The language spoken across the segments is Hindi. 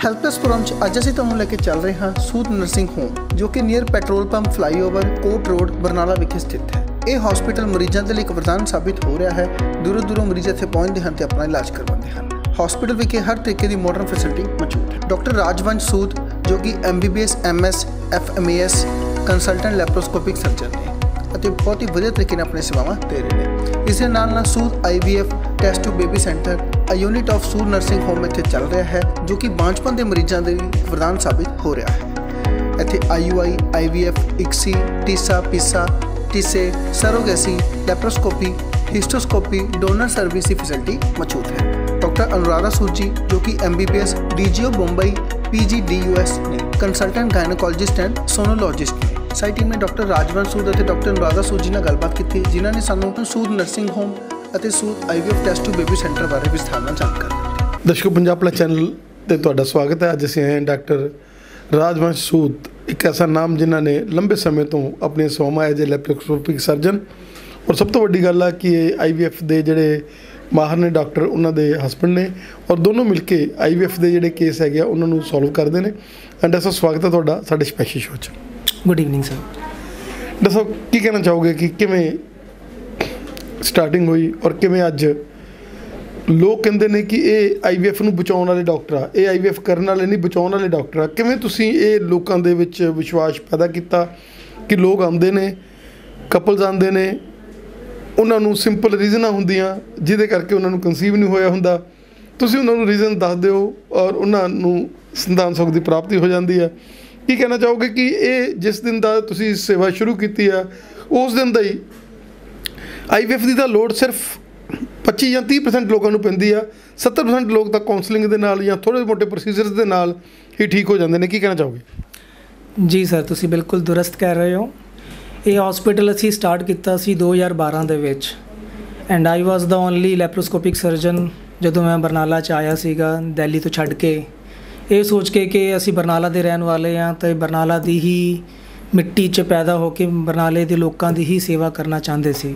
ਹੈਲਪਲੈਸਪੁਰਮ 'ਚ ਅੱਜ ਅਸੀਂ ਤੁਹਾਨੂੰ ਲੈ ਕੇ ਚੱਲ ਰਹੇ ਹਾਂ ਸੂਦ ਨਰਸਿੰਗ ਹੋਮ ਜੋ ਕਿ ਨੀਅਰ ਪੈਟਰੋਲ ਪੰਪ ਫਲਾਈਓਵਰ ਕੋਟ ਰੋਡ ਬਰਨਾਲਾ ਵਿਖੇ ਸਥਿਤ ਹੈ। ਇਹ ਹਸਪੀਟਲ ਮਰੀਜ਼ਾਂ ਦੇ ਲਈ ਇੱਕ ਵਰਦਾਨ ਸਾਬਿਤ ਹੋ ਰਿਹਾ ਹੈ। ਦੂਰੋਂ ਮਰੀਜ਼ ਇੱਥੇ ਪਹੁੰਚਦੇ ਹਨ ਤੇ ਆਪਣਾ ਇਲਾਜ ਕਰਵਾਉਂਦੇ ਹਨ। ਹਸਪੀਟਲ ਵਿਖੇ ਹਰ ਤਰੀਕੇ ਦੀ ਮਾਡਰਨ ਫੈਸਿਲਿਟੀ ਮੌਜੂਦ ਹੈ। ਡਾਕਟਰ ਰਾਜਵੰਸ਼ ਸੂਦ ਜੋ ਕਿ MBBS MS FMAS consultant laparoscopic surgeon ਨੇ ਅਤੇ ਬਹੁਤ ਹੀ ਵਧੀਆ ਤਰੀਕੇ ਨਾਲ ਆਪਣੀ ਸੇਵਾਵਾਂ ਦੇ ਰਹੇ ਨੇ। ਇਸ ਦੇ ਨਾਲ Sood IVF test tube baby centre unit of Sood nursing home ਇੱਥੇ ਚੱਲ ਰਿਹਾ ਹੈ ਜੋ ਕਿ ਬਾਂਝਪਨ ਦੇ ਮਰੀਜ਼ਾਂ ਦੇ ਵਰਦਾਨ ਸਾਬਿਤ ਹੋ ਰਿਹਾ ਹੈ। ਇੱਥੇ IUI IVF ICSI ਟੀਸਾ ਪੀਸਾ ਟੀਸੇ ਸਰੋਗੇਸੀ laparoscopy हिस्टोस्कोपी donor service की फैसिलिटी मौजूद है। डॉक्टर अनुराधा सूद जी जो कि MBBS DGO मुंबई PGDUS ने कंसल्टेंट गायनोकोलॉजिस्ट एंड सोनोलॉजिस्ट ने। साडी टीम ने डॉक्टर राजवंश सूद और डॉक्टर अनुराधा सूद जी नाल गलबात की जिन्होंने सानू सूद नर्सिंग होम और Sood IVF test tube baby centre बारे विस्तार नाल जानकारी दी। दर्शकों पंजाब प्लस चैनल ते तुहाडा स्वागत है। अज असीं हैं डॉक्टर राजवंश सूद, एक ऐसा नाम जिन्होंने लंबे समय तो अपनी सेवावां एज ए लैप्रोस्कोपिक सर्जन और सब तो वड्डी गल है कि IVF के जोड़े माहर ने डॉक्टर उन्होंने हसबैंड ने और दोनों मिलके IVF के जोड़े केस है उन्होंने सॉल्व करते हैं। एंड ऐसा स्वागत है तुहाडा साडे स्पैशल शो च। Good evening sir. दसो की कहना चाहोगे कि किवें स्टार्टिंग हुई और किवें अज लोग कहते हैं कि ये IVF नूं बचाउण वाले डॉक्टर आ, ये IVF करने वाले नहीं बचाउण वाले डॉक्टर आ, किवें तुसीं ये लोकां दे विच विश्वास पैदा किया कि लोग आउंदे ने कपल्स आउंदे ने उन्होंने सिंपल रीजन होंदियां जिहदे करके उन्होंने कंसीव नहीं होया हुंदा, तुसीं उन्होंने रीजन दस दिओ और उन्होंने संतान सुख की प्राप्ति हो जाती है। की कहना चाहोगे कि ये जिस दिन का तुसीं सेवा शुरू की है उस दिन का ही IVF की लोड़ सिर्फ 25 या 30% लोगों को पैंदी है, 70% लोग तो काउंसलिंग के नाल या थोड़े मोटे प्रोसीजर्स के नाल ही ठीक हो जाते हैं। की कहना चाहोगे? जी सर, तुसीं बिल्कुल दुरुस्त कह रहे हो। ये हॉस्पिटल असी स्टार्ट किया 2012 ਦੇ ਵਿੱਚ and I was the only laparoscopic surgeon ਜਦੋਂ मैं बरनाला च आया ਸੀਗਾ दिल्ली तो ਛੱਡ ਕੇ। ਇਹ सोच के कि ਅਸੀਂ ਬਰਨਾਲਾ ਦੇ ਰਹਿਣ ਵਾਲੇ ਹਾਂ ਤੇ ਬਰਨਾਲਾ ਦੀ ਹੀ ਮਿੱਟੀ 'ਚ ਪੈਦਾ ਹੋ ਕੇ ਬਰਨਾਲੇ ਦੇ ਲੋਕਾਂ ਦੀ ਹੀ ਸੇਵਾ ਕਰਨਾ ਚਾਹੁੰਦੇ ਸੀ।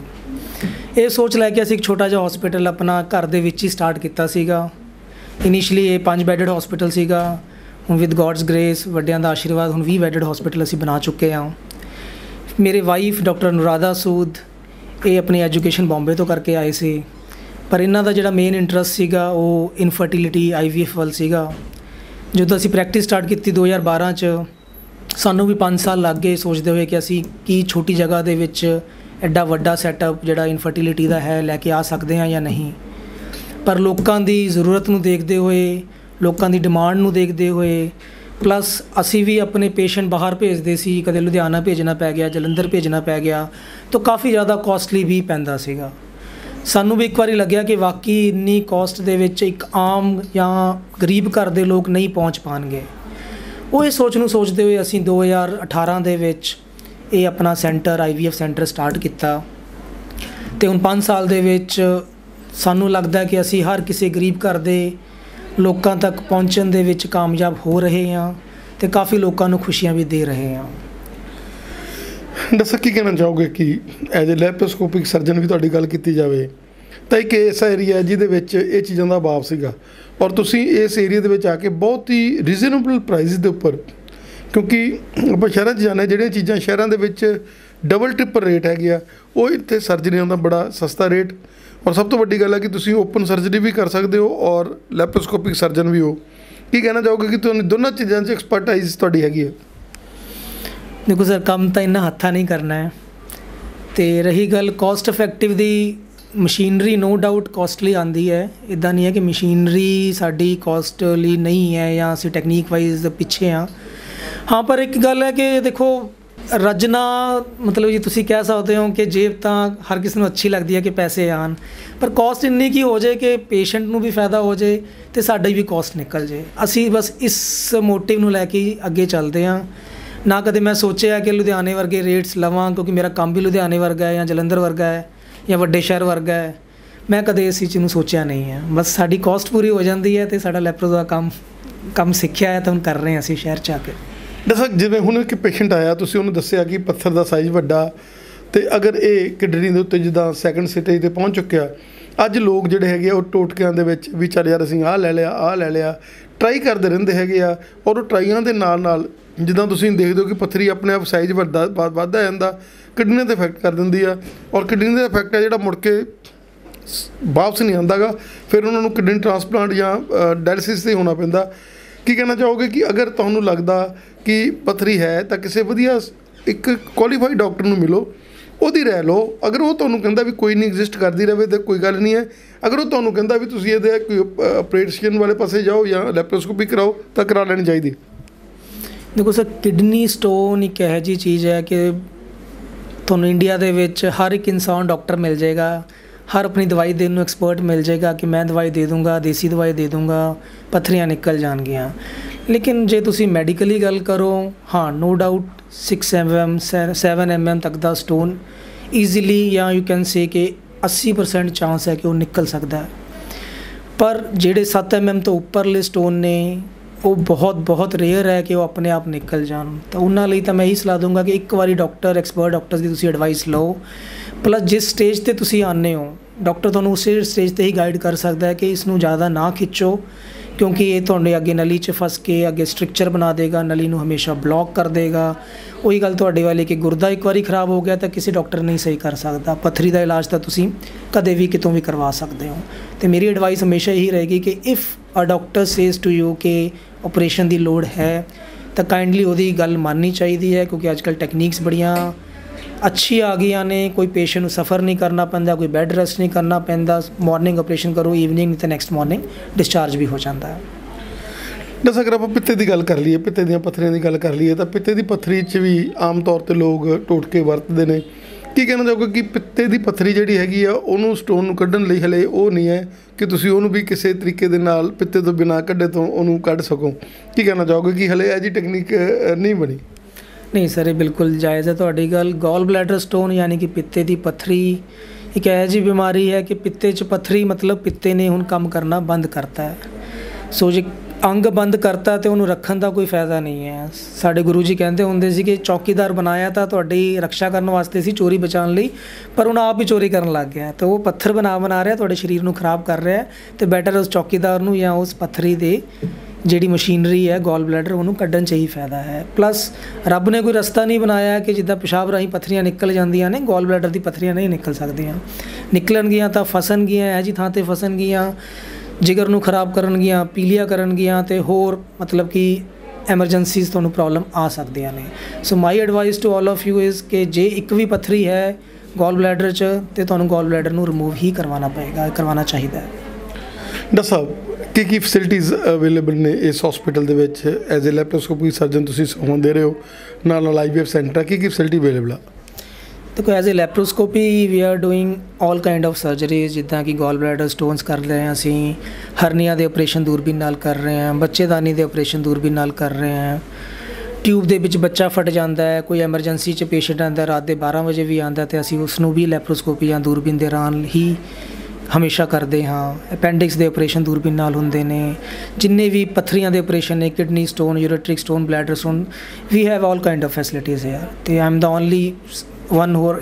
ਇਹ ਸੋਚ ਲੈ ਕੇ ਅਸੀਂ ਇੱਕ ਛੋਟਾ ਜਿਹਾ ਹਸਪੀਟਲ ਆਪਣਾ ਘਰ ਦੇ ਵਿੱਚ ਹੀ ਸਟਾਰਟ ਕੀਤਾ ਸੀਗਾ। ਇਨੀਸ਼ੀਅਲੀ ਇਹ 5 ਬੈਡਡ ਹਸਪੀਟਲ ਸੀਗਾ। ਹੁਣ ਵਿਦ ਗॉड्स ਗ੍ਰੇਸ ਵੱਡਿਆਂ ਦਾ ਆਸ਼ੀਰਵਾਦ ਹੁਣ 20 ਬੈਡਡ ਹਸਪੀਟਲ ਅਸੀਂ ਬਣਾ ਚੁੱਕੇ ਹਾਂ। मेरे वाइफ डॉक्टर अनुराधा सूद ये अपनी एजुकेशन बॉम्बे तो करके आए थे, पर इन्हों का जोड़ा मेन इंटरस्ट सीगा वो इनफर्टिलिटी IVF वाल सीगा। जो असी प्रैक्टिस स्टार्ट की 2012 च सानू भी 5 साल लग गए सोचते हुए कि असी की छोटी जगह दे विच एडा वड्डा सैटअप जोड़ा इनफर्टिलिटी का है लैके आ सकते हैं या नहीं, पर लोगों की जरूरत नूं देखते हुए लोगों की डिमांड नूं देखते हुए प्लस असी भी अपने पेशेंट बाहर भेजते सी, कदे लुधियाना भेजना पै गया जलंधर भेजना पै गया तो काफ़ी ज़्यादा कॉस्टली भी पैंदा सीगा। सानू भी एक बार लग्या कि वाकई इन्नी कॉस्ट दे विच एक आम या गरीब घर दे लोग नहीं पहुँच पाएंगे। वो ये सोच नूं सोचते हुए असी 2018 दे विच ये अपना सेंटर IVF सेंटर स्टार्ट किया ते हुण 5 साल दे विच सानू लगदा कि असी हर किसी गरीब घर दे लोगों तक पहुँचने दे विच कामयाब हो रहे हैं तो काफ़ी लोगों को खुशियाँ भी दे रहे हैं। दस की कहना चाहोगे कि एज ए लैप्रोस्कोपिक सर्जन भी तुहाडी गल की जाए तो एक ऐसा एरिया है जिहदे विच ये चीज़ों का अभाव सीगा और तुसीं इस एरिया दे विच आके बहुत ही रीजनेबल प्राइस के उपर, क्योंकि आप शहरों जाने जिहड़ियां चीज़ां शहरों दे विच डबल ट्रिपल रेट है वो इत्थे सर्जरियां दा बड़ा सस्ता रेट और सब तो वड्डी गल है कि तुसीं ओपन सर्जरी भी कर सकते हो और लैप्रोस्कोपिक सर्जन भी हो। की कहना चाहोगे कि तुहानूं दोनों चीज़ों से एक्सपर्टाइज तुहाडी हैगी है? देखो सर, काम तो इन्ना हत्था नहीं करना है। तो रही गल कॉस्ट इफेक्टिव दी, मशीनरी नो डाउट कॉस्टली आती है, इदा नहीं है कि मशीनरी साड़ी कॉस्टली नहीं है या असीं टैक्नीक वाइज पिछे हाँ। हाँ पर एक गल है कि देखो रजना मतलब जी तुसी कह सकते हो कि जेब तो हर किसी को अच्छी लगती है कि पैसे आन, पर कॉस्ट इन्नी की हो जाए कि पेशेंट को भी फायदा हो जाए तो साड़ी भी कॉस्ट निकल जाए। असी बस इस मोटिव नूं लैके अगे चलते हैं। ना कदे मैं सोचा कि लुधियाने वर्गे रेट्स लवां क्योंकि मेरा काम भी लुधियाने वर्गा है या जलंधर वर्गा है या वड्डे शहर वर्गा है, मैं कदे इस चीज़ नूं सोचा नहीं है। बस साड़ी कॉस्ट पूरी हो जाती है तो साडा लैप्रो का काम सीखिया है तो हम कर रहे हैं असी शहर च आके। दस जिवें हुण एक पेशेंट आया तुसीं उहनूं दस्सिया कि पत्थर का साइज़ वड्डा ते अगर ये किडनी के उत्ते जिद्दां सैकेंड स्टेज ते पहुँच चुक्या, अज लोग जिहड़े हैगे वो टोटकिਆਂ ਦੇ ਵਿੱਚ भी चल यार असीं आ लै लिया ਟਰਾਈ ਕਰਦੇ ਰਹਿੰਦੇ ਹੈਗੇ ਆ, ਔਰ ਉਹ ਟਰਾਈਆਂ ਦੇ ਨਾਲ ਜਿੱਦਾਂ ਤੁਸੀਂ ਦੇਖਦੇ ਹੋ ਕਿ ਪੱਥਰੀ ਆਪਣੇ ਆਪ ਸਾਈਜ਼ ਵੱਧਦਾ ਜਾਂਦਾ, ਕਿਡਨੀ 'ਤੇ ਇਫੈਕਟ ਕਰ ਦਿੰਦੀ ਆ, ਔਰ ਕਿਡਨੀ ਦਾ ਇਫੈਕਟ ਹੈ ਜਿਹੜਾ ਮੁੜ ਕੇ ਵਾਪਸ ਨਹੀਂ ਆਉਂਦਾ ਗਾ, ਫਿਰ ਉਹਨਾਂ ਨੂੰ ਕਿਡਨੀ ਟ੍ਰਾਂਸਪਲਾਂਟ ਜਾਂ ਡਾਇਲਿਸਿਸ 'ਤੇ ਹੋਣਾ ਪੈਂਦਾ। ਕੀ ਕਹਿਣਾ ਚਾਹੋਗੇ ਕਿ ਅਗਰ ਤੁਹਾਨੂੰ ਲੱਗਦਾ ਕਿ ਪੱਥਰੀ ਹੈ ਤਾਂ ਕਿਸੇ ਵਧੀਆ ਇੱਕ ਕੁਆਲੀਫਾਈਡ ਡਾਕਟਰ ਨੂੰ ਮਿਲੋ, ਉਹਦੀ ਰਾਏ ਲਓ। ਅਗਰ ਉਹ ਤੁਹਾਨੂੰ ਕਹਿੰਦਾ ਵੀ ਕੋਈ ਨਹੀਂ, ਐਗਜ਼ਿਸਟ ਕਰਦੀ ਰਹੇ ਤਾਂ ਕੋਈ ਗੱਲ ਨਹੀਂ ਹੈ। ਅਗਰ ਉਹ ਤੁਹਾਨੂੰ ਕਹਿੰਦਾ ਵੀ ਤੁਸੀਂ ਇਹਦੇ ਕੋਈ ਆਪਰੇਸ਼ਨ ਵਾਲੇ ਪਾਸੇ ਜਾਓ ਜਾਂ ਲੈਪਰੋਸਕੋਪੀ ਕਰਾਓ ਤਾਂ ਕਰਾ ਲੈਣੀ ਚਾਹੀਦੀ। ਦੇਖੋ ਸਰ, ਕਿਡਨੀ ਸਟੋਨ ਇੱਕ ਇਹੋ ਜਿਹੀ ਚੀਜ਼ ਹੈ ਕਿ ਤੁਹਾਨੂੰ ਇੰਡੀਆ ਦੇ ਵਿੱਚ ਹਰ ਇੱਕ ਇਨਸਾਨ ਡਾਕਟਰ ਮਿਲ ਜਾਏਗਾ, ਹਰ ਆਪਣੀ ਦਵਾਈ ਦੇਣ ਨੂੰ ਐਕਸਪਰਟ ਮਿਲ ਜਾਏਗਾ ਕਿ ਮੈਂ ਦਵਾਈ ਦੇ ਦੂੰਗਾ, ਦੇਸੀ ਦਵਾਈ ਦੇ ਦੂੰਗਾ, ਪੱਥਰੀਆਂ ਨਿਕਲ ਜਾਣਗੀਆਂ। ਲੇਕਿਨ ਜੇ ਤੁਸੀਂ ਮੈਡੀਕਲੀ ਗੱਲ ਕਰੋ, ਹਾਂ ਨੋ ਡਾਊਟ 6 mm 7 mm ਤੱਕ ਦਾ ਸਟੋਨ ਈਜ਼ੀਲੀ ਜਾਂ ਯੂ ਕੈਨ ਸੇ ਕਿ 80% ਚਾਂਸ ਹੈ ਕਿ ਉਹ ਨਿਕਲ ਸਕਦਾ ਹੈ। ਪਰ ਜਿਹੜੇ 7 mm ਤੋਂ ਉੱਪਰਲੇ ਸਟੋਨ ਨੇ ਉਹ ਬਹੁਤ ਰੇਅਰ ਹੈ ਕਿ ਉਹ ਆਪਣੇ ਆਪ ਨਿਕਲ ਜਾਣ। ਤਾਂ ਉਹਨਾਂ ਲਈ ਤਾਂ ਮੈਂ ਇਹੀ ਸਲਾਹ ਦੂੰਗਾ ਕਿ ਇੱਕ ਵਾਰੀ ਐਕਸਪਰਟ ਡਾਕਟਰਸ ਦੀ ਤੁਸੀਂ ਐਡਵਾਈਸ ਲਓ। ਪਲੱਸ ਜਿਸ ਸਟੇਜ 'ਤੇ ਤੁਸੀਂ ਆਉਂਦੇ ਹੋ, ਡਾਕਟਰ ਤੁਹਾਨੂੰ ਉਸੇ ਸਟੇਜ 'ਤੇ ਹੀ ਗਾਈਡ ਕਰ ਸਕਦਾ ਹੈ ਕਿ ਇਸ ਨੂੰ ਜ਼ਿਆਦਾ ਨਾ ਖਿੱਚੋ, ਕਿਉਂਕਿ ਇਹ ਤੁਹਾਡੇ ਅੱਗੇ ਨਲੀ 'ਚ ਫਸ ਕੇ ਅੱਗੇ ਸਟ੍ਰਿਕਚਰ ਬਣਾ ਦੇਗਾ, ਨਲੀ ਨੂੰ ਹਮੇਸ਼ਾ ਬਲੌਕ ਕਰ ਦੇਗਾ। ਉਹੀ ਗੱਲ ਤੁਹਾਡੇ ਵਾਲੀ ਕਿ ਗੁਰਦਾ ਇੱਕ ਵਾਰੀ ਖਰਾਬ ਹੋ ਗਿਆ ਤਾਂ ਕਿਸੇ ਡਾਕਟਰ ਨਹੀਂ ਸਹੀ ਕਰ ਸਕਦਾ। ਪੱਥਰੀ ਦਾ ਇਲਾਜ ਤਾਂ ਤੁਸੀਂ ਕਦੇ ਵੀ ਕਿਤੋਂ ਵੀ ਕਰਵਾ ਸਕਦੇ ਹੋ। ਅਤੇ ਮੇਰੀ ਐਡਵਾਈਸ ਹਮੇਸ਼ਾ ਇਹੀ ਰਹੇਗੀ ਕਿ if a doctor says to you ਕਿ ਆਪਰੇਸ਼ਨ ਦੀ ਲੋੜ ਹੈ ਤਾਂ ਕਾਈਂਡਲੀ ਉਹਦੀ ਗੱਲ ਮੰਨਣੀ ਚਾਹੀਦੀ ਹੈ, ਕਿਉਂਕਿ ਅੱਜ ਕੱਲ੍ਹ ਟੈਕਨੀਕਸ ਬੜੀਆਂ ਅੱਛੀ ਆ ਗਈਆਂ ਨੇ। ਕੋਈ ਪੇਸ਼ੈਂਟ ਨੂੰ ਸਫ਼ਰ ਨਹੀਂ ਕਰਨਾ ਪੈਂਦਾ, ਕੋਈ ਬੈੱਡ ਰੈਸਟ ਨਹੀਂ ਕਰਨਾ ਪੈਂਦਾ। ਮਾਰਨਿੰਗ ਆਪਰੇਸ਼ਨ ਕਰੋ, ਈਵਨਿੰਗ ਅਤੇ ਨੈਕਸਟ ਮਾਰਨਿੰਗ ਡਿਸਚਾਰਜ ਵੀ ਹੋ ਜਾਂਦਾ ਹੈ। ਦੱਸ, ਅਗਰ ਆਪਾਂ ਪਿੱਤੇ ਦੀ ਗੱਲ ਕਰ ਲਈਏ, ਪਿੱਤੇ ਦੀਆਂ ਪੱਥਰੀਆਂ ਦੀ ਗੱਲ ਕਰ ਲਈਏ, ਤਾਂ ਪਿੱਤੇ ਦੀ ਪੱਥਰੀ 'ਚ ਵੀ ਆਮ ਤੌਰ 'ਤੇ ਲੋਕ ਟੋਟਕੇ ਵਰਤਦੇ ਨੇ। ਕੀ ਕਹਿਣਾ ਚਾਹੋਗੇ ਕਿ ਪਿੱਤੇ ਦੀ ਪੱਥਰੀ ਜਿਹੜੀ ਹੈਗੀ ਆ ਉਹਨੂੰ ਸਟੋਨ ਨੂੰ ਕੱਢਣ ਲਈ ਹਲੇ ਉਹ ਨਹੀਂ ਹੈ ਕਿ ਤੁਸੀਂ ਉਹਨੂੰ ਵੀ ਕਿਸੇ ਤਰੀਕੇ ਦੇ ਨਾਲ ਪਿੱਤੇ ਤੋਂ ਬਿਨਾਂ ਕੱਢੇ ਤੋਂ ਉਹਨੂੰ ਕੱਢ ਸਕੋ? ਕੀ ਕਹਿਣਾ ਚਾਹੋਗੇ ਕਿ ਹਲੇ ਇਹ ਜਿਹੀ ਟੈਕਨੀਕ ਨਹੀਂ ਬਣੀ? ਨਹੀਂ ਸਰ, ਇਹ ਬਿਲਕੁਲ ਜਾਇਜ਼ ਹੈ ਤੁਹਾਡੀ ਗੱਲ। ਗੋਲ ਬਲੈਡਰ ਸਟੋਨ ਯਾਨੀ ਕਿ ਪਿੱਤੇ ਦੀ ਪੱਥਰੀ ਇੱਕ ਇਹੋ ਜਿਹੀ ਬਿਮਾਰੀ ਹੈ ਕਿ ਪਿੱਤੇ 'ਚ ਪੱਥਰੀ ਮਤਲਬ ਪਿੱਤੇ ਨੇ ਹੁਣ ਕੰਮ ਕਰਨਾ ਬੰਦ ਕਰਤਾ ਹੈ। ਸੋ ਜੇ ਅੰਗ ਬੰਦ ਕਰਤਾ ਤੇ ਉਹਨੂੰ ਰੱਖਣ ਦਾ ਕੋਈ ਫਾਇਦਾ ਨਹੀਂ ਹੈ। ਸਾਡੇ ਗੁਰੂ ਜੀ ਕਹਿੰਦੇ ਹੁੰਦੇ ਸੀ ਕਿ ਚੌਕੀਦਾਰ ਬਣਾਇਆ ਤਾਂ ਤੁਹਾਡੀ ਰੱਖਿਆ ਕਰਨ ਵਾਸਤੇ ਸੀ, ਚੋਰੀ ਬਚਾਉਣ ਲਈ, ਪਰ ਹੁਣ ਆਪ ਹੀ ਚੋਰੀ ਕਰਨ ਲੱਗ ਗਿਆ। ਤਾਂ ਉਹ ਪੱਥਰ ਬਣਾ ਰਿਹਾ, ਤੁਹਾਡੇ ਸਰੀਰ ਨੂੰ ਖਰਾਬ ਕਰ ਰਿਹਾ। ਅਤੇ ਬੈਟਰ ਉਸ ਚੌਕੀਦਾਰ ਨੂੰ ਜਾਂ ਉਸ ਪੱਥਰੀ ਦੇ ਜਿਹੜੀ ਮਸ਼ੀਨਰੀ ਹੈ ਗੋਲ ਬਲੈਡਰ, ਉਹਨੂੰ ਕੱਢਣ 'ਚ ਹੀ ਫਾਇਦਾ ਹੈ। ਪਲੱਸ ਰੱਬ ਨੇ ਕੋਈ ਰਸਤਾ ਨਹੀਂ ਬਣਾਇਆ ਕਿ ਜਿੱਦਾਂ ਪਿਸ਼ਾਬ ਰਾਹੀਂ ਪੱਥਰੀਆਂ ਨਿਕਲ ਜਾਂਦੀਆਂ ਨੇ, ਗੋਲ ਬਲੈਡਰ ਦੀ ਪੱਥਰੀਆਂ ਨਹੀਂ ਨਿਕਲ ਸਕਦੀਆਂ। ਨਿਕਲਣਗੀਆਂ ਤਾਂ ਫਸਣਗੀਆਂ, ਇਹੋ ਜਿਹੀ ਥਾਂ 'ਤੇ ਫਸਣਗੀਆਂ, ਜਿਗਰ ਨੂੰ ਖਰਾਬ ਕਰਨਗੀਆਂ, ਪੀਲੀਆ ਕਰਨਗੀਆਂ, ਅਤੇ ਹੋਰ ਮਤਲਬ ਕਿ ਐਮਰਜੈਂਸੀਜ਼ ਤੁਹਾਨੂੰ ਪ੍ਰੋਬਲਮ ਆ ਸਕਦੀਆਂ ਨੇ। So my advice to all of you is ਕਿ ਜੇ ਇੱਕ ਵੀ ਪੱਥਰੀ ਹੈ ਗੋਲ ਬਲੈਡਰ 'ਚ ਅਤੇ ਤੁਹਾਨੂੰ ਗੋਲ ਬਲੈਡਰ ਨੂੰ ਰਿਮੂਵ ਹੀ ਕਰਵਾਉਣਾ ਚਾਹੀਦਾ ਹੈ। ਡਾਕਟਰ ਸਾਹਿਬ, ਕੀ ਫੈਸਿਲਿਟੀਜ਼ ਅਵੇਲੇਬਲ ਨੇ ਇਸ ਹਸਪੀਟਲ ਦੇ ਵਿੱਚ? ਐਜ਼ ਏ ਲੈਪਰੋਸਕੋਪੀ ਸਰਜਨ ਤੁਸੀਂ ਸੇਵਾ ਦੇ ਰਹੇ ਹੋ, ਨਾਲ IVF ਸੈਂਟਰ, ਕੀ ਫੈਸਿਲਿਟੀ ਅਵੇਲੇਬਲ ਆ? ਦੇਖੋ, as a laparoscopy we are doing all kind of surgeries, ਜਿੱਦਾਂ ਕਿ ਗੋਲ ਬਲੈਡਰ ਸਟੋਨਸ ਕਰ ਰਹੇ ਹਾਂ ਅਸੀਂ, ਹਰਨੀਆਂ ਦੇ ਆਪਰੇਸ਼ਨ ਦੂਰਬੀਨ ਨਾਲ ਕਰ ਰਹੇ ਹਾਂ, ਬੱਚੇਦਾਨੀ ਦੇ ਆਪਰੇਸ਼ਨ ਦੂਰਬੀਨ ਨਾਲ ਕਰ ਰਹੇ ਹਾਂ, ਟਿਊਬ ਦੇ ਵਿੱਚ ਬੱਚਾ ਫਟ ਜਾਂਦਾ ਹੈ, ਕੋਈ ਐਮਰਜੈਂਸੀ 'ਚ ਪੇਸ਼ੈਂਟ ਆਉਂਦਾ ਰਾਤ ਦੇ 12 ਵਜੇ ਵੀ ਆਉਂਦਾ, ਅਤੇ ਅਸੀਂ ਉਸ ਨੂੰ ਵੀ ਲੈਪਰੋਸਕੋਪੀ ਜਾਂ ਦੂਰਬੀਨ ਦੇ ਨਾਲ ਹੀ ਹਮੇਸ਼ਾ ਕਰਦੇ ਹਾਂ। ਅਪੈਂਡਿਕਸ ਦੇ ਆਪਰੇਸ਼ਨ ਦੂਰਬੀਨ ਨਾਲ ਹੁੰਦੇ ਨੇ। ਜਿੰਨੇ ਵੀ ਪੱਥਰੀਆਂ ਦੇ ਆਪਰੇਸ਼ਨ ਨੇ, kidney stone, ureteric stone, bladder stone, we have all kind of facilities here. ਅਤੇ I am the only one who are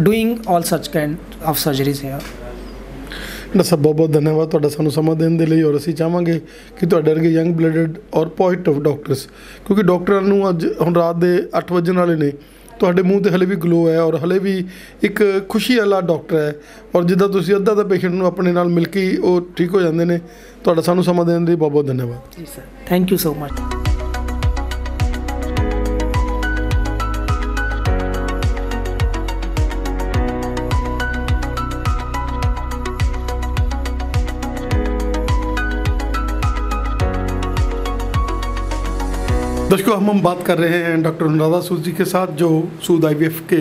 doing all such kind of surgeries here। Doctor ਸਾਹਿਬ, ਬਹੁਤ ਧੰਨਵਾਦ ਤੁਹਾਡਾ ਸਾਨੂੰ ਸਮਾਂ ਦੇਣ ਦੇ ਲਈ। ਔਰ ਅਸੀਂ ਚਾਹਾਂਗੇ ਕਿ ਤੁਹਾਡੇ ਵਰਗੇ ਯੰਗ ਬਲੱਡਡ ਔਰ ਪੋਜ਼ਿਟਿਵ ਡਾਕਟਰਸ, ਕਿਉਂਕਿ ਡਾਕਟਰਾਂ ਨੂੰ ਅੱਜ ਹੁਣ ਰਾਤ ਦੇ 8 ਵੱਜਣ ਵਾਲੇ ਨੇ, ਤੁਹਾਡੇ ਮੂੰਹ 'ਤੇ ਹਲੇ ਵੀ ਗਲੋ ਹੈ ਔਰ ਹਲੇ ਵੀ ਇੱਕ ਖੁਸ਼ੀ ਵਾਲਾ ਡਾਕਟਰ ਹੈ। ਔਰ ਜਿੱਦਾਂ ਤੁਸੀਂ ਅੱਧਾ ਦਾ ਪੇਸ਼ੈਂਟ ਨੂੰ ਆਪਣੇ ਨਾਲ ਮਿਲ ਕੇ ਉਹ ਠੀਕ ਹੋ ਜਾਂਦੇ ਨੇ। ਤੁਹਾਡਾ ਸਾਨੂੰ ਸਮਾਂ ਦੇਣ ਲਈ ਬਹੁਤ ਧੰਨਵਾਦ। ਜੀ sir, thank you so much. दर्शकों, हम बात कर रहे हैं डॉक्टर अनुराधा सूद जी के साथ, जो सूद IVF के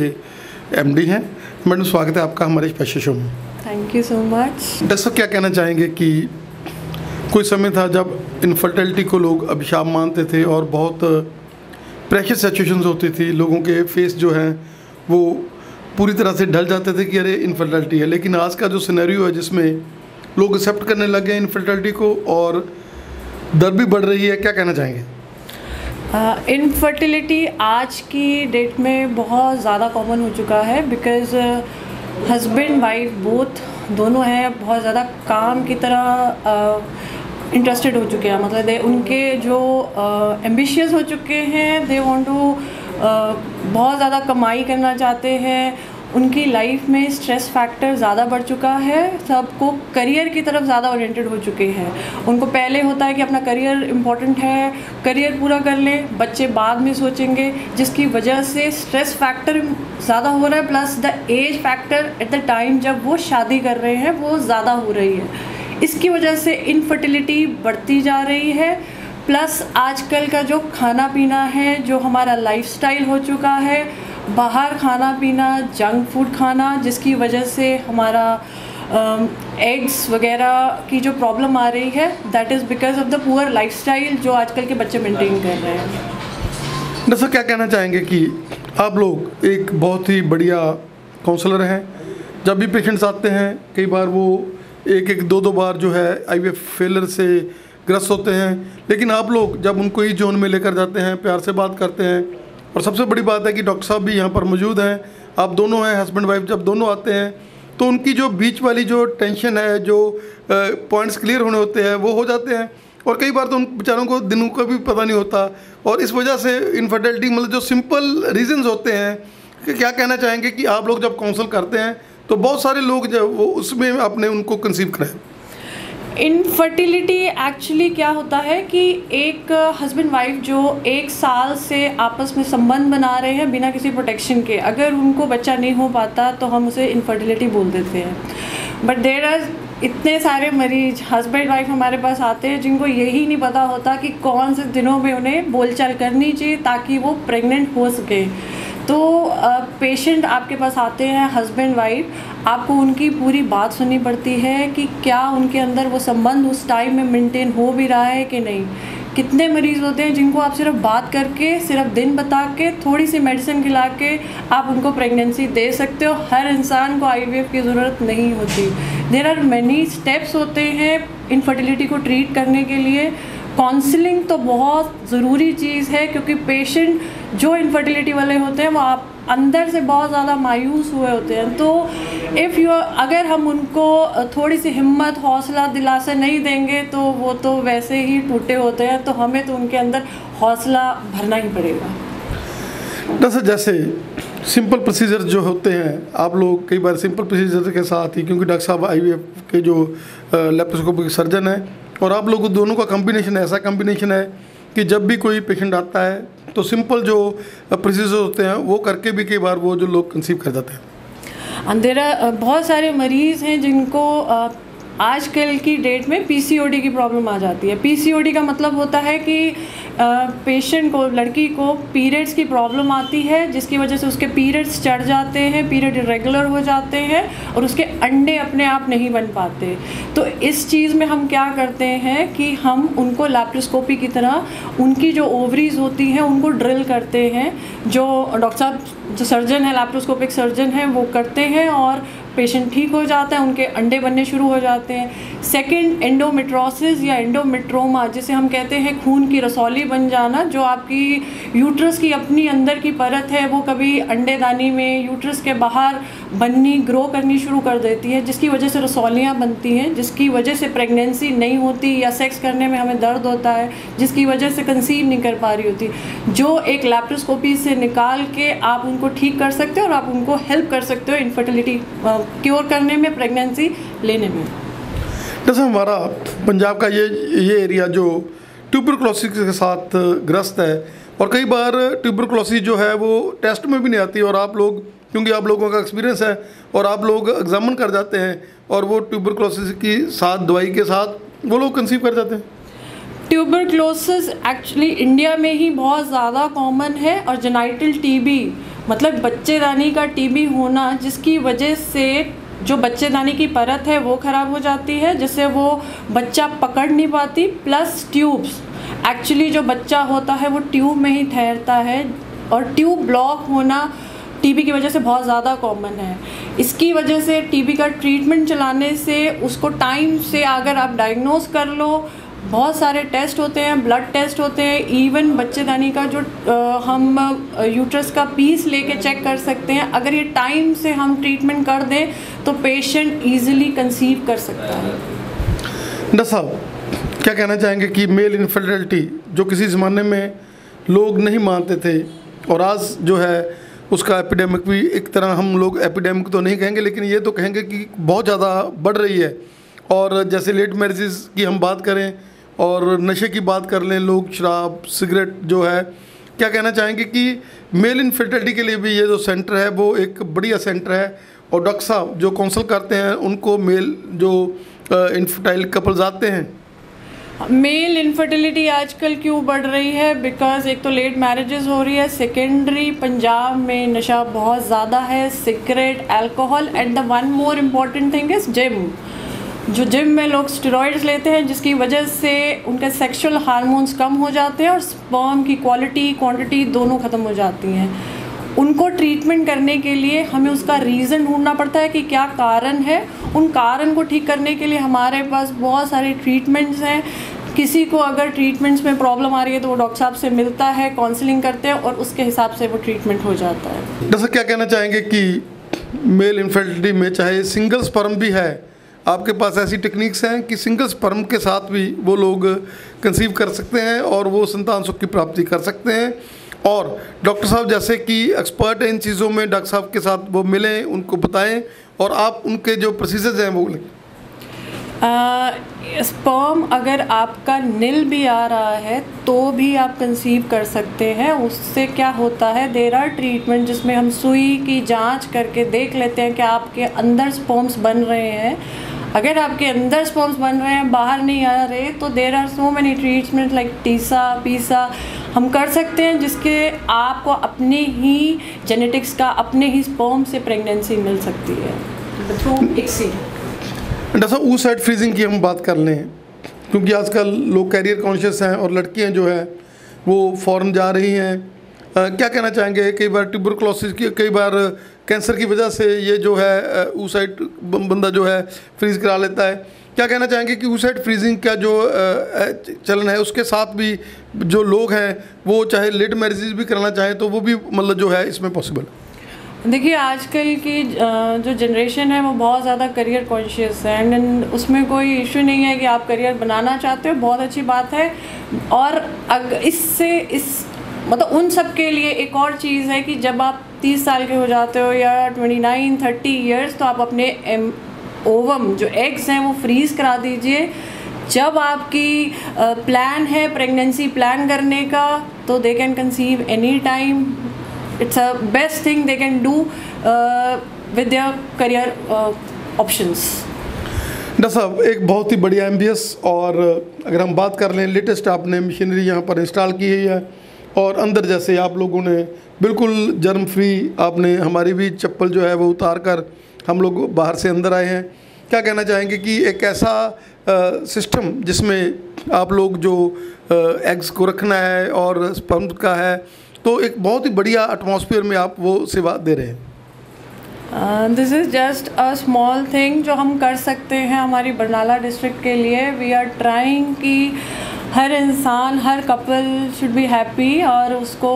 MD हैं। मैडम, स्वागत है आपका हमारे स्पेशल शो में। Thank you so much. Doctor साहब, क्या कहना चाहेंगे कि कोई समय था जब इनफर्टिलिटी को लोग अभिशाप मानते थे और बहुत प्रेशर सिचुएशंस होती थी, लोगों के फेस जो हैं वो पूरी तरह से ढल जाते थे कि अरे इनफर्टिलिटी है। लेकिन आज का जो सिनेरियो है जिसमें लोग एक्सेप्ट करने लग गए इनफर्टिलिटी को और दर भी बढ़ रही है, क्या कहना चाहेंगे? इनफर्टिलिटी आज की डेट में बहुत ज़्यादा कॉमन हो चुका है, बिकॉज़ हस्बैंड वाइफ बोथ दोनों हैं बहुत ज़्यादा काम की तरह इंटरेस्टेड हो चुके हैं, मतलब उनके जो एम्बिशियस हो चुके हैं, दे वांट टू बहुत ज़्यादा कमाई करना चाहते हैं, उनकी लाइफ में स्ट्रेस फैक्टर ज़्यादा बढ़ चुका है, सबको करियर की तरफ ज़्यादा ओरिएंटेड हो चुके हैं। उनको पहले होता है कि अपना करियर इम्पोर्टेंट है, करियर पूरा कर लें, बच्चे बाद में सोचेंगे, जिसकी वजह से स्ट्रेस फैक्टर ज़्यादा हो रहा है, plus the age factor at the time जब वो शादी कर रहे हैं वो ज़्यादा हो रही है। इसकी वजह से इनफर्टिलिटी बढ़ती जा रही है, प्लस आजकल का जो खाना पीना है, जो हमारा लाइफस्टाइल हो चुका है, बाहर खाना पीना, जंक फूड खाना, जिसकी वजह से हमारा एग्स वगैरह की जो प्रॉब्लम आ रही है, that is because of the poor lifestyle जो आजकल के बच्चे मेंटेन कर रहे हैं। डॉक्टर साहब क्या कहना चाहेंगे कि आप लोग एक बहुत ही बढ़िया काउंसलर हैं, जब भी पेशेंट्स आते हैं कई बार वो एक दो बार जो है IVF फेलर से ग्रस्त होते हैं, लेकिन आप लोग जब उनको इस जोन में लेकर जाते हैं, प्यार से बात करते हैं, और सबसे बड़ी बात है कि डॉक्टर साहब भी यहाँ पर मौजूद हैं, आप दोनों हैं हस्बैंड वाइफ, जब दोनों आते हैं तो उनकी जो बीच वाली जो टेंशन है, जो पॉइंट्स क्लियर होने होते हैं वो हो जाते हैं, और कई बार तो उन बेचारों को दिनों का भी पता नहीं होता, और इस वजह से इनफर्टिलिटी मतलब जो सिंपल रीजंस होते हैं कि क्या कहना चाहेंगे कि आप लोग जब काउंसल करते हैं तो बहुत सारे लोग जो वो उसमें अपने उनको कंसीव करें। इनफर्टिलिटी एक्चुअली क्या होता है कि एक हस्बैंड वाइफ जो 1 साल से आपस में संबंध बना रहे हैं बिना किसी प्रोटेक्शन के, अगर उनको बच्चा नहीं हो पाता तो हम उसे इनफर्टिलिटी बोल देते हैं। बट देयर आर इतने सारे मरीज हस्बैंड वाइफ हमारे पास आते हैं जिनको यही नहीं पता होता कि कौन से दिनों में उन्हें बोलचाल करनी चाहिए ताकि वो प्रेग्नेंट हो सके। तो पेशेंट आपके पास आते हैं हस्बैंड वाइफ, आपको उनकी पूरी बात सुननी पड़ती है कि क्या उनके अंदर वो संबंध उस टाइम में मेंटेन हो भी रहा है कि नहीं। कितने मरीज़ होते हैं जिनको आप सिर्फ बात करके, सिर्फ दिन बता के, थोड़ी सी मेडिसिन खिला के आप उनको प्रेगनेंसी दे सकते हो। हर इंसान को IVF की ज़रूरत नहीं होती। देयर आर मैनी स्टेप्स होते हैं इनफर्टिलिटी को ट्रीट करने के लिए। काउंसलिंग तो बहुत ज़रूरी चीज़ है, क्योंकि पेशेंट जो इनफर्टिलिटी वाले होते हैं वो आप अंदर से बहुत ज़्यादा मायूस हुए होते हैं। तो अगर हम उनको थोड़ी सी हिम्मत, हौसला, दिलासा नहीं देंगे तो वो तो वैसे ही टूटे होते हैं, तो हमें तो उनके अंदर हौसला भरना ही पड़ेगा। डॉक्टर जैसे सिंपल प्रोसीजर जो होते हैं, आप लोग कई बार सिंपल प्रोसीजर के साथ ही, क्योंकि डॉक्टर साहब IVF के जो लेप्रोस्कोपिक सर्जन है, और आप लोगों दोनों का कॉम्बिनेशन ऐसा कॉम्बिनेशन है कि जब भी कोई पेशेंट आता है तो सिंपल जो प्रोसीजर होते हैं वो करके भी कई बार वो जो लोग कंसीव कर जाते हैं। अंधेरा बहुत सारे मरीज़ हैं जिनको आजकल की डेट में PCOD की प्रॉब्लम आ जाती है। PCOD का मतलब होता है कि पेशेंट को, लड़की को पीरियड्स की प्रॉब्लम आती है, जिसकी वजह से उसके पीरियड्स चढ़ जाते हैं, पीरियड इरेगुलर हो जाते हैं और उसके अंडे अपने आप नहीं बन पाते। तो इस चीज़ में हम क्या करते हैं कि हम उनको लैप्रोस्कोपी की तरह उनकी जो ओवरीज होती हैं उनको ड्रिल करते हैं। जो डॉक्टर साहब जो सर्जन है, लैप्रोस्कोपिक सर्जन है, वो करते हैं और पेशेंट ठीक हो जाता है, उनके अंडे बनने शुरू हो जाते हैं। सेकंड, एंडोमेट्रोसिस या एंडोमेट्रोमा, जिसे हम कहते हैं खून की रसौली बन जाना, जो आपकी यूट्रस की अपनी अंदर की परत है वो कभी अंडेदानी में, यूट्रस के बाहर बननी, ग्रो करनी शुरू कर देती है, जिसकी वजह से रसौलियाँ बनती हैं, जिसकी वजह से प्रेगनेंसी नहीं होती या सेक्स करने में हमें दर्द होता है, जिसकी वजह से कंसीव नहीं कर पा रही होती, जो एक लैप्रोस्कोपी से निकाल के आप उनको ठीक कर सकते हो और आप उनको हेल्प कर सकते हो इनफर्टिलिटी क्योर करने में, प्रेगनेंसी लेने में। जैसे हमारा पंजाब का ये एरिया जो ट्यूबरकुलोसिस के साथ ग्रस्त है, और कई बार ट्यूबरकुलोसिस जो है वो टेस्ट में भी नहीं आती, और आप लोग, क्योंकि आप लोगों का एक्सपीरियंस है और आप लोग एग्जामिन कर जाते हैं और वो ट्यूबरकुलोसिस की साथ दवाई के साथ वो लोग कंसीव कर जाते हैं। ट्यूबरकुलोसिस एक्चुअली इंडिया में ही बहुत ज़्यादा कॉमन है, और जेनाइटल TB मतलब बच्चेदानी का TB होना, जिसकी वजह से जो बच्चेदानी की परत है वो ख़राब हो जाती है, जिससे वो बच्चा पकड़ नहीं पाती, प्लस ट्यूब्स, एक्चुअली जो बच्चा होता है वो ट्यूब में ही ठहरता है, और ट्यूब ब्लॉक होना TB की वजह से बहुत ज़्यादा कॉमन है। इसकी वजह से TB का ट्रीटमेंट चलाने से उसको टाइम से अगर आप डायग्नोस कर लो, बहुत सारे टेस्ट होते हैं, ब्लड टेस्ट होते हैं, इवन बच्चेदानी का जो हम यूट्रस का पीस लेके चेक कर सकते हैं। अगर ये टाइम से हम ट्रीटमेंट कर दें तो पेशेंट इजीली कंसीव कर सकता है। डॉक्टर साहब क्या कहना चाहेंगे कि मेल इनफर्टिलिटी जो किसी ज़माने में लोग नहीं मानते थे और आज जो है उसका एपिडेमिक भी, एक तरह हम लोग एपिडेमिक तो नहीं कहेंगे लेकिन ये तो कहेंगे कि बहुत ज़्यादा बढ़ रही है। और जैसे लेट मैरिजेस की हम बात करें और नशे की बात कर लें, लोग शराब सिगरेट जो है, क्या कहना चाहेंगे कि मेल इनफर्टिलिटी के लिए भी ये जो सेंटर है वो एक बढ़िया सेंटर है और डॉक्टर साहब जो काउंसल करते हैं उनको मेल जो इनफर्टाइल कपल्स आते हैं? मेल इनफर्टिलिटी आजकल क्यों बढ़ रही है? बिकॉज एक तो लेट मैरिजेस हो रही है, सेकेंडरी पंजाब में नशा बहुत ज़्यादा है, cigarette, alcohol, and the one more important thing is gym. जो जिम में लोग स्टेरॉइड्स लेते हैं जिसकी वजह से उनके सेक्सुअल हार्मोन्स कम हो जाते हैं और स्पर्म की क्वालिटी क्वांटिटी दोनों ख़त्म हो जाती हैं। उनको ट्रीटमेंट करने के लिए हमें उसका रीज़न ढूंढना पड़ता है कि क्या कारण है। उन कारण को ठीक करने के लिए हमारे पास बहुत सारे ट्रीटमेंट्स हैं। किसी को अगर ट्रीटमेंट्स में प्रॉब्लम आ रही है तो वो डॉक्टर साहब से मिलता है, काउंसलिंग करते हैं और उसके हिसाब से वो ट्रीटमेंट हो जाता है। डॉक्टर साहब क्या कहना चाहेंगे कि मेल इनफर्टिलिटी में चाहे सिंगल स्पर्म भी है, आपके पास ऐसी टेक्निक्स हैं कि सिंगल स्पर्म के साथ भी वो लोग कंसीव कर सकते हैं और वो संतान सुख की प्राप्ति कर सकते हैं? और डॉक्टर साहब जैसे कि एक्सपर्ट हैं इन चीज़ों में, डॉक्टर साहब के साथ वो मिलें, उनको बताएं और आप उनके जो प्रोसीजर्स हैं वो बोलें। स्पर्म अगर आपका नील भी आ रहा है तो भी आप कंसीव कर सकते हैं। उससे क्या होता है, देयर आर ट्रीटमेंट जिसमें हम सुई की जांच करके देख लेते हैं कि आपके अंदर स्पर्म्स बन रहे हैं। अगर आपके अंदर स्पर्म्स बन रहे हैं, बाहर नहीं आ रहे, तो there are so many treatment like टीसा पीसा हम कर सकते हैं जिसके आपको अपने ही जेनेटिक्स का, अपने ही स्पर्म से प्रेगनेंसी मिल सकती है थ्रू ICSI। डॉक्टर साहब oocyte फ्रीजिंग की हम बात कर लें, क्योंकि आजकल लोग कैरियर कॉन्शियस हैं और लड़कियां जो है वो फ़ॉरेन जा रही हैं। क्या कहना चाहेंगे? कई बार ट्यूबरकुलोसिस की, कई बार कैंसर की वजह से ये जो है oocyte बंदा जो है फ्रीज़ करा लेता है। क्या कहना चाहेंगे कि oocyte फ्रीजिंग का जो चलन है उसके साथ भी जो लोग हैं वो चाहे लेट मैरिजेस भी कराना चाहें तो वो भी मतलब जो है इसमें पॉसिबल? देखिए आजकल की जो जनरेशन है वो बहुत ज़्यादा करियर कॉन्शियस है एंड उसमें कोई इशू नहीं है कि आप करियर बनाना चाहते हो, बहुत अच्छी बात है। और मतलब उन सब के लिए एक और चीज़ है कि जब आप 30 साल के हो जाते हो या 29-30 ईयर्स तो आप अपने ओवम जो एग्स हैं वो फ्रीज़ करा दीजिए। जब आपकी प्लान है प्रेगनेंसी प्लान करने का तो they can conceive any time. It's a best thing they can do with their career options. Doctor साहब एक बहुत ही बढ़िया MBS और अगर हम बात कर लें लेटेस्ट आपने मशीनरी यहाँ पर इंस्टॉल की है और अंदर जैसे आप लोगों ने बिल्कुल जर्म फ्री, आपने हमारी भी चप्पल जो है वो उतार कर हम लोग बाहर से अंदर आए हैं। क्या कहना चाहेंगे कि एक ऐसा सिस्टम जिसमें आप लोग जो एग्स को रखना है और स्पर्म का है तो एक बहुत ही बढ़िया एटमॉस्फेयर में आप वो सेवा दे रहे हैं? This is just a small thing जो हम कर सकते हैं हमारी बरनाला डिस्ट्रिक्ट के लिए। वी आर ट्राइंग कि हर इंसान, हर कपल शुड बी हैप्पी और उसको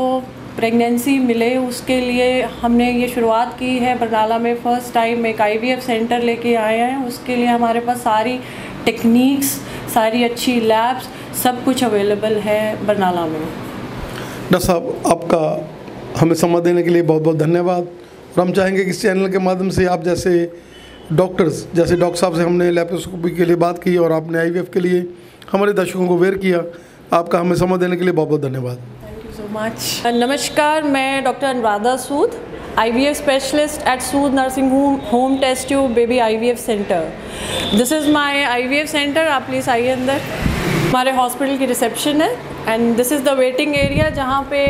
प्रेगनेंसी मिले। उसके लिए हमने ये शुरुआत की है बरनाला में। फ़र्स्ट टाइम एक IVF सेंटर लेके आए हैं। उसके लिए हमारे पास सारी टेक्निक्स, सारी अच्छी लैब्स, सब कुछ अवेलेबल है बरनाला में। डॉक्टर साहब आपका हमें समय देने के लिए बहुत बहुत धन्यवाद। और हम चाहेंगे कि इस चैनल के माध्यम से आप जैसे डॉक्टर्स, जैसे डॉक्टर साहब से हमने लैप्रोस्कोपी के लिए बात की और आपने IVF के लिए हमारे दर्शकों को अवेयर किया, आपका हमें समय देने के लिए बहुत बहुत धन्यवाद। Thank you so much. नमस्कार, मैं doctor Anuradha Sood, IVF specialist at Sood nursing home test tube baby IVF centre. This is my IVF centre. आप प्लीज़ आइए अंदर। हमारे हॉस्पिटल की रिसेप्शन है and this is the waiting area जहाँ पे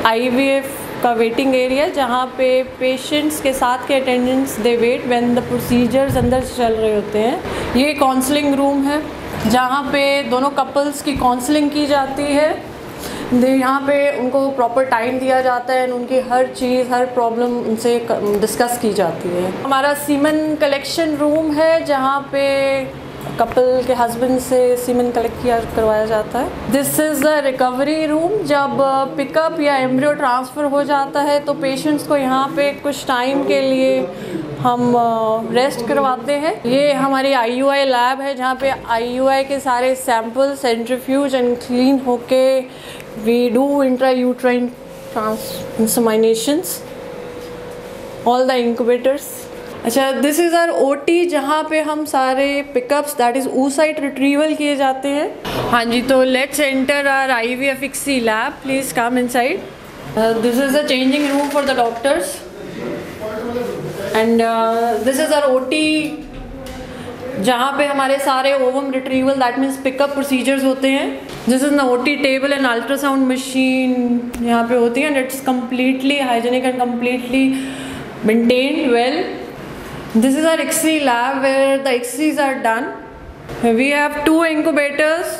IVF का वेटिंग एरिया, जहाँ पे पेशेंट्स के साथ के attendants they wait when the procedures अंदर चल रहे होते हैं। ये काउंसलिंग रूम है जहाँ पे दोनों कपल्स की काउंसलिंग की जाती है। यहाँ पे उनको प्रॉपर टाइम दिया जाता है, उनकी हर चीज़, हर प्रॉब्लम उनसे डिस्कस की जाती है। हमारा सीमन कलेक्शन रूम है जहाँ पे कपल के हस्बैंड से सीमन कलेक्ट करवाया जाता है। This is the recovery room. जब पिकअप या एम्ब्रियो ट्रांसफ़र हो जाता है तो पेशेंट्स को यहाँ पे कुछ टाइम के लिए हम रेस्ट करवाते हैं। ये हमारी IUI लैब है जहाँ पे IUI के सारे सैंपल सेंट्रीफ्यूज एंड क्लीन होके we do intrauterine inseminations all the incubators. अच्छा, दिस इज़ आवर OT जहाँ पे हम सारे pickups that is oocyte retrieval किए जाते हैं। हाँ जी, तो let's enter our IVF ICSI lab, please come inside. This is the changing room for the doctors and this is our OT जहाँ पे हमारे सारे ovum retrieval that means pickup procedures होते हैं। दिस इज़ न OT table and ultrasound machine यहाँ पे होती है and it's completely hygienic and completely maintained well. This is our ICSI lab where the ICSIs are done. We have 2 incubators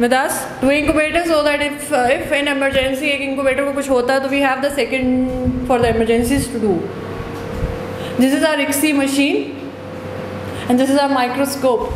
with us, 2 incubators so that if in emergency एक incubator को कुछ होता है तो we have the second for the emergencies to do. This is our ICSI machine and this is our microscope.